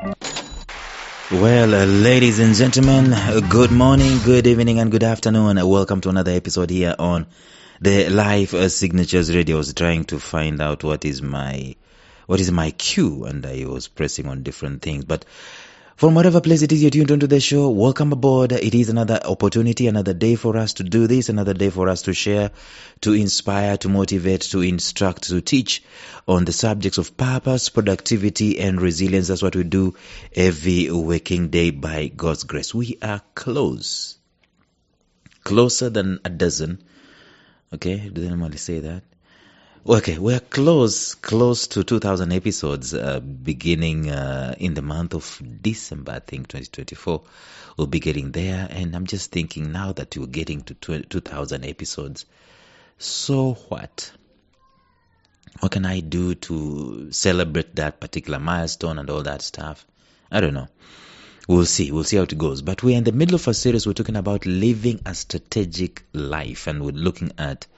Well, ladies and gentlemen, good morning, good evening, and good afternoon. Welcome to another episode here on the Live Signatures Radio. I was trying to find out what is my cue, and I was pressing on different things. But from whatever place it is you're tuned into the show, welcome aboard. It is another opportunity, another day for us to do this, another day for us to share, to inspire, to motivate, to instruct, to teach on the subjects of purpose, productivity, and resilience. That's what we do every waking day by God's grace. We are closer than a dozen. Okay, do they normally say that? Okay, we're close to 2,000 episodes beginning in the month of December, I think, 2024. We'll be getting there, and I'm just thinking now that we're getting to 2,000 episodes, so what? What can I do to celebrate that particular milestone and all that stuff? I don't know. We'll see how it goes. But we're in the middle of a series. We're talking about living a strategic life, and we're looking at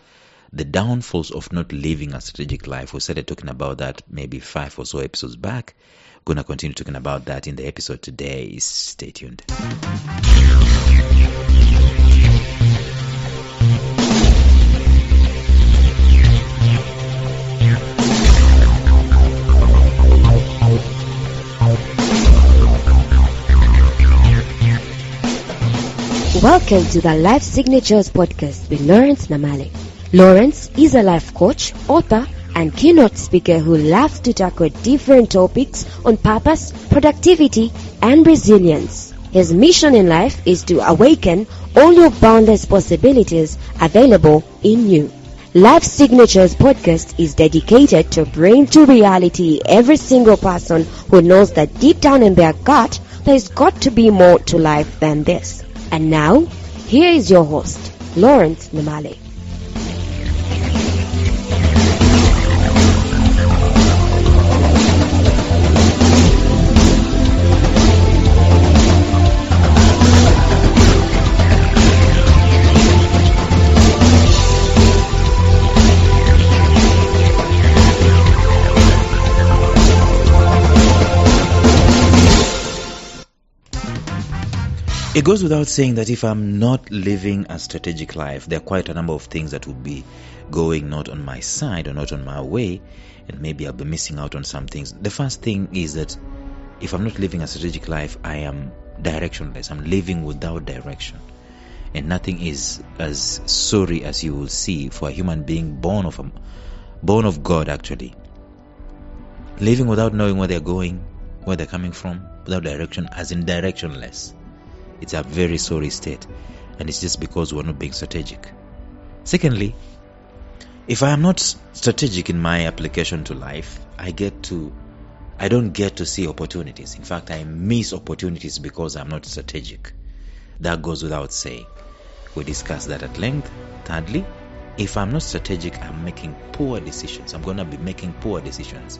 the downfalls of not living a strategic life. We started talking about that maybe 5 or so episodes back. We're going to continue talking about that in the episode today. Stay tuned. Welcome to the Life Signatures Podcast with Lawrence Namale. Lawrence is a life coach, author, and keynote speaker who loves to tackle different topics on purpose, productivity, and resilience. His mission in life is to awaken all your boundless possibilities available in you. Life Signatures Podcast is dedicated to bring to reality every single person who knows that deep down in their gut, there's got to be more to life than this. And now, here is your host, Lawrence Namale. It goes without saying that if I'm not living a strategic life, there are quite a number of things that will be going not on my side or not on my way, and maybe I'll be missing out on some things. The first thing is that if I'm not living a strategic life, I am directionless. I'm living without direction. And nothing is as sorry as you will see for a human being born of God, actually. Living without knowing where they're going, where they're coming from, without direction, as in directionless. It's a very sorry state, and it's just because we're not being strategic. Secondly, if I am not strategic in my application to life, I don't get to see opportunities. In fact, I miss opportunities because I'm not strategic. That goes without saying. We discussed that at length. Thirdly, if I'm not strategic, I'm making poor decisions. I'm going to be making poor decisions.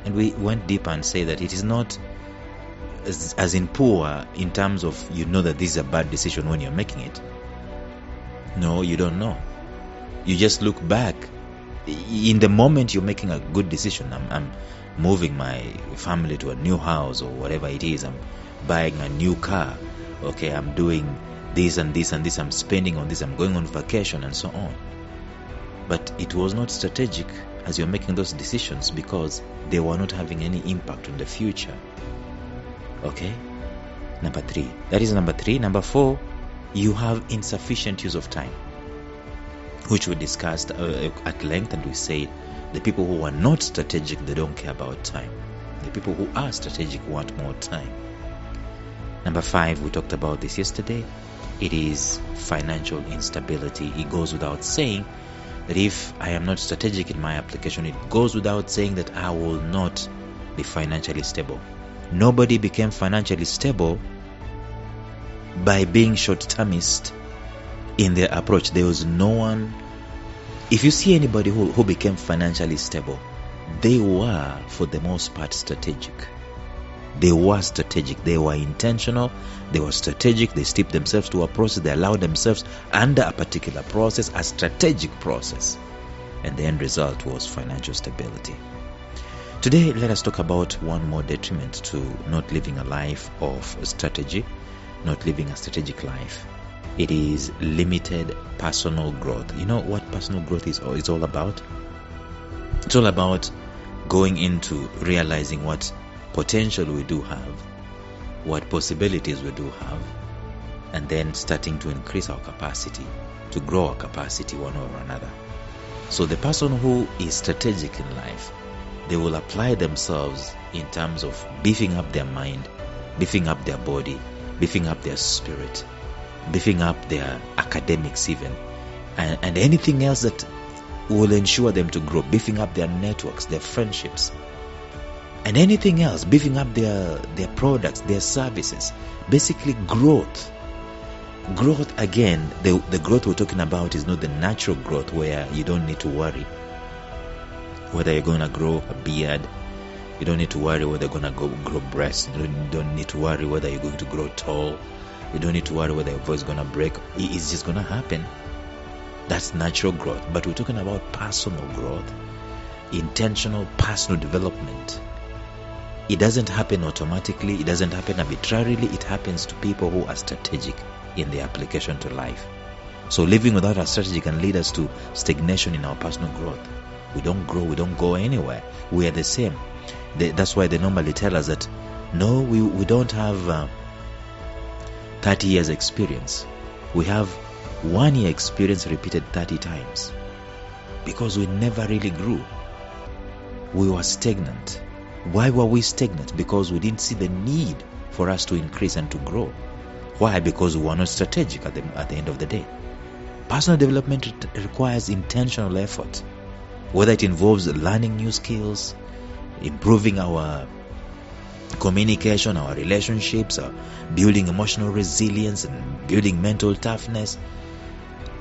And we went deeper and say that it is not as in poor in terms of you know that this is a bad decision when you're making it. No, you don't know. You just look back. In the moment you're making a good decision, I'm moving my family to a new house or whatever it is, I'm buying a new car, okay, I'm doing this and this and this, I'm spending on this, I'm going on vacation and so on. But it was not strategic as you're making those decisions because they were not having any impact on the future. Okay, number 3. That is number 3. Number 4, you have insufficient use of time, which we discussed at length, and we said the people who are not strategic, they don't care about time. The people who are strategic want more time. Number 5, we talked about this yesterday. It is financial instability. It goes without saying that if I am not strategic in my application, it goes without saying that I will not be financially stable. Nobody became financially stable by being short-termist in their approach. There was no one. If you see anybody who became financially stable, they were, for the most part, strategic. They were strategic. They were intentional. They were strategic. They steeped themselves to a process. They allowed themselves under a particular process, a strategic process. And the end result was financial stability. Today, let us talk about one more detriment to not living a life of strategy, not living a strategic life. It is limited personal growth. You know what personal growth is all about? It's all about going into realizing what potential we do have, what possibilities we do have, and then starting to increase our capacity, to grow our capacity one over another. So the person who is strategic in life, they will apply themselves in terms of beefing up their mind, beefing up their body, beefing up their spirit, beefing up their academics even, and anything else that will ensure them to grow, beefing up their networks, their friendships, and anything else, beefing up their products, their services. Basically growth. Growth, again, the growth we're talking about is not the natural growth where you don't need to worry whether you're going to grow a beard. You don't need to worry whether you're going to grow breasts. You don't need to worry whether you're going to grow tall. You don't need to worry whether your voice is going to break. It's just going to happen. That's natural growth. But we're talking about personal growth, intentional personal development. It doesn't happen automatically. It doesn't happen arbitrarily. It happens to people who are strategic in their application to life. So living without a strategy can lead us to stagnation in our personal growth. We don't grow. We don't go anywhere. We are the same. That's why they normally tell us that, no, we don't have 30 years experience. We have 1 year experience repeated 30 times. Because we never really grew. We were stagnant. Why were we stagnant? Because we didn't see the need for us to increase and to grow. Why? Because we were not strategic at the end of the day. Personal development requires intentional effort. Whether it involves learning new skills, improving our communication, our relationships, building emotional resilience and building mental toughness.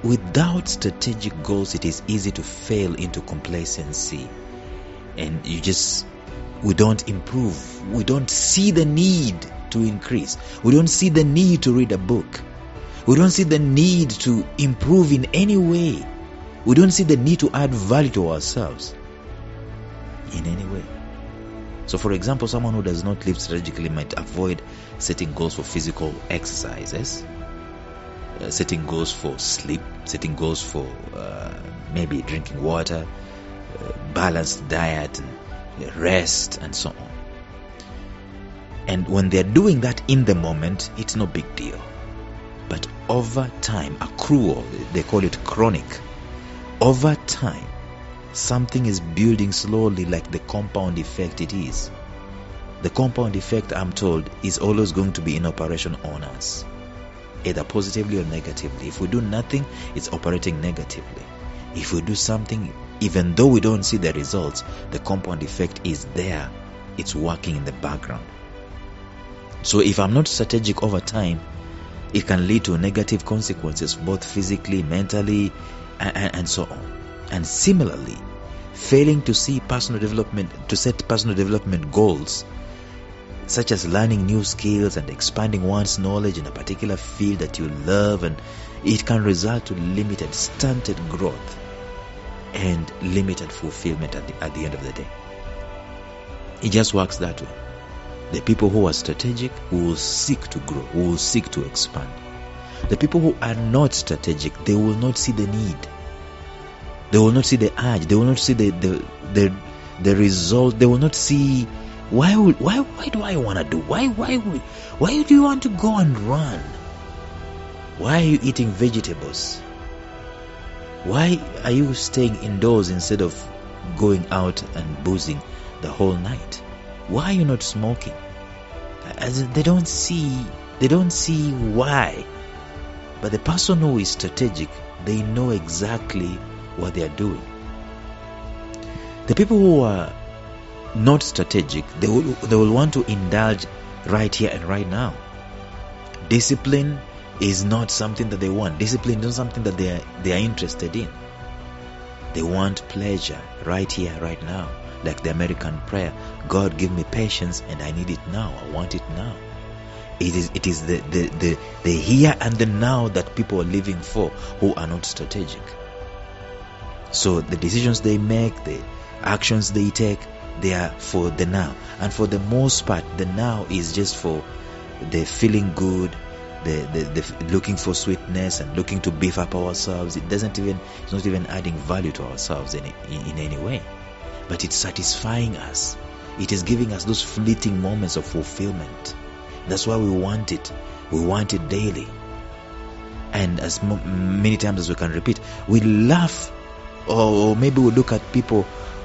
Without strategic goals, it is easy to fail into complacency. And we don't improve. We don't see the need to increase. We don't see the need to read a book. We don't see the need to improve in any way. We don't see the need to add value to ourselves in any way. So, for example, someone who does not live strategically might avoid setting goals for physical exercises, setting goals for sleep, setting goals for maybe drinking water, balanced diet, and rest, and so on. And when they're doing that in the moment, it's no big deal. But over time, accrual, they call it chronic. Over time, something is building slowly, like the compound effect it is. The compound effect, I'm told, is always going to be in operation on us, either positively or negatively. If we do nothing, it's operating negatively. If we do something, even though we don't see the results, the compound effect is there. It's working in the background. So if I'm not strategic over time, it can lead to negative consequences, both physically, mentally, and so on. And similarly, failing to see personal development, to set personal development goals, such as learning new skills and expanding one's knowledge in a particular field that you love, and it can result to limited, stunted growth and limited fulfillment at the end of the day. It just works that way. The people who are strategic will seek to grow, will seek to expand. The people who are not strategic, they will not see the need. They will not see the urge. They will not see the result. They will not see why do I want to do? Why do you want to go and run? Why are you eating vegetables? Why are you staying indoors instead of going out and boozing the whole night? Why are you not smoking? As they don't see why. But the person who is strategic, they know exactly what they are doing. The people who are not strategic, they will want to indulge right here and right now. Discipline is not something that they want. Discipline is not something that they are interested in. They want pleasure right here, right now. Like the American prayer, God give me patience and I need it now. I want it now. It is the here and the now that people are living for who are not strategic. So the decisions they make, the actions they take, They are for the now. And for the most part, the now is just for the feeling good, the looking for sweetness and looking to beef up ourselves. It's not even adding value to ourselves in any way. But it's satisfying us. It is giving us those fleeting moments of fulfillment. That's why we want it. We want it daily. And as many times as we can repeat, we laugh, or maybe we look at people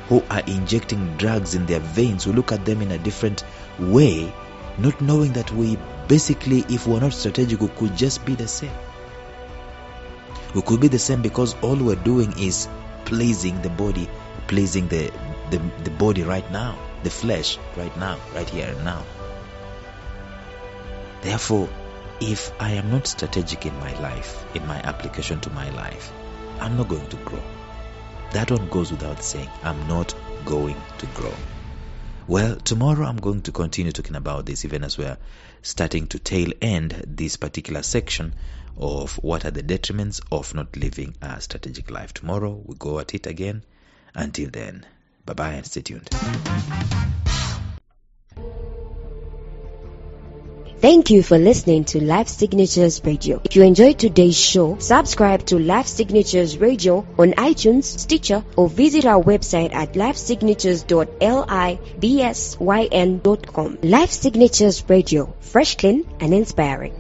who are injecting drugs in their veins. We look at them in a different way, not knowing that we basically, if we're not strategic, we could just be the same. We could be the same because all we're doing is pleasing the body, pleasing the body right now, the flesh right now, right here and now. Therefore, if I am not strategic in my life, in my application to my life, I'm not going to grow. That one goes without saying. I'm not going to grow. Well, tomorrow I'm going to continue talking about this, even as we're starting to tail end this particular section of what are the detriments of not living a strategic life. Tomorrow we go at it again. Until then, bye-bye and stay tuned. Thank you for listening to Life Signatures Radio. If you enjoyed today's show, subscribe to Life Signatures Radio on iTunes, Stitcher, or visit our website at lifesignatures.libsyn.com. Life Signatures Radio, fresh, clean, and inspiring.